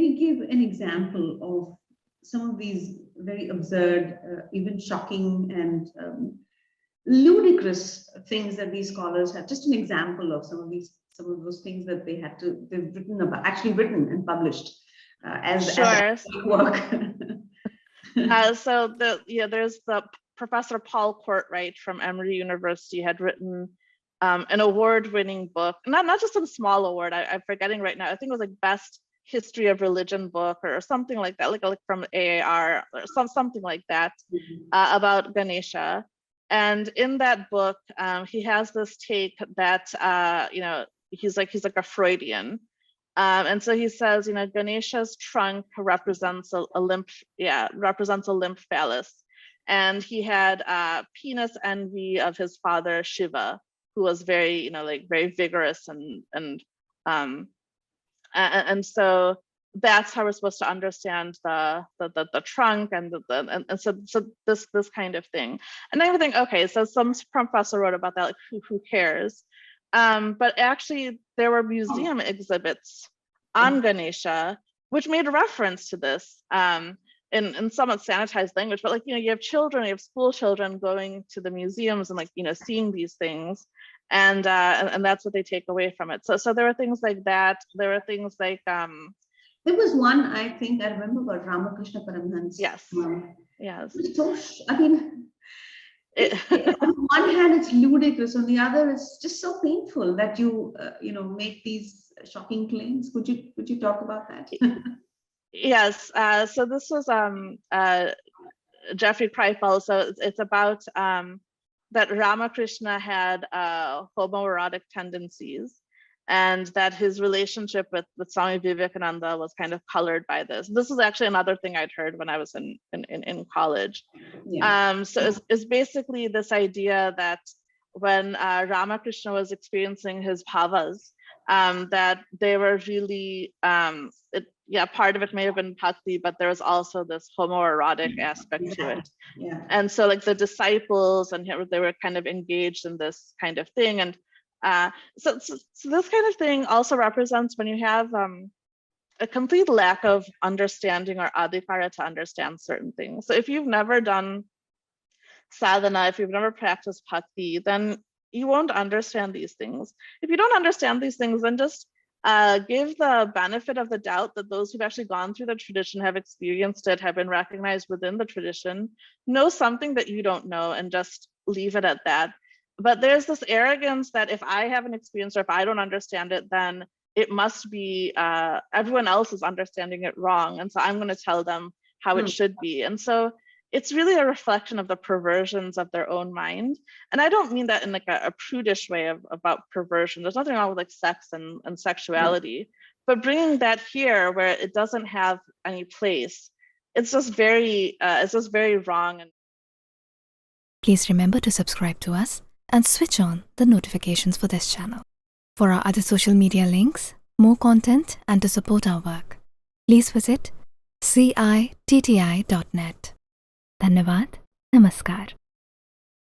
you give an example of some of these very absurd, even shocking and ludicrous things that these scholars have? Just an example of some of those things that they've written about, actually written and published as work. So there's the Professor Paul Courtwright from Emory University had written an award-winning book, not just a small award. I'm forgetting right now. I think it was like Best History of Religion book or something like that, like from AAR or something like that, about Ganesha. And in that book, he has this take that he's like a Freudian. And so he says, Ganesha's trunk represents a lymph phallus, and he had penis envy of his father Shiva, who was very, very vigorous and so that's how we're supposed to understand the trunk and so this kind of thing. And then I think, okay, so some professor wrote about that, like who cares? But actually there were museum exhibits on Ganesha which made a reference to this in somewhat sanitized language, but you have children, you have school children going to the museums and seeing these things. And that's what they take away from it. So there were things like that. There were things like there was one, I think I remember, about Ramakrishna Paramhans. Yes. Yes. So, I mean, on one hand it's ludicrous, on the other it's just so painful that you make these shocking claims. Could you talk about that? Yes. So this was Jeffrey Kreifel. So it's about that Ramakrishna had homoerotic tendencies, and that his relationship with Swami Vivekananda was kind of colored by this. This is actually another thing I'd heard when I was in college. Yeah. So it's basically this idea that when Ramakrishna was experiencing his bhavas, that they were really, part of it may have been bhakti, but there was also this homoerotic aspect to it. Yeah. And so the disciples, and they were kind of engaged in this kind of thing. And so this kind of thing also represents when you have a complete lack of understanding or adhikara to understand certain things. So if you've never done sadhana, if you've never practiced bhakti, then you won't understand these things. If you don't understand these things, then just give the benefit of the doubt that those who've actually gone through the tradition, have experienced it, have been recognized within the tradition, know something that you don't know, and just leave it at that. But there's this arrogance that if I haven't experienced or if I don't understand it, then it must be everyone else is understanding it wrong. And so I'm going to tell them how it should be. And so it's really a reflection of the perversions of their own mind. And I don't mean that in a prudish way about perversion. There's nothing wrong with sex and sexuality, but bringing that here where it doesn't have any place, it's just very wrong. Please remember to subscribe to us and switch on the notifications for this channel. For our other social media links, more content, and to support our work, please visit citti.net. धन्यवाद, नमस्कार।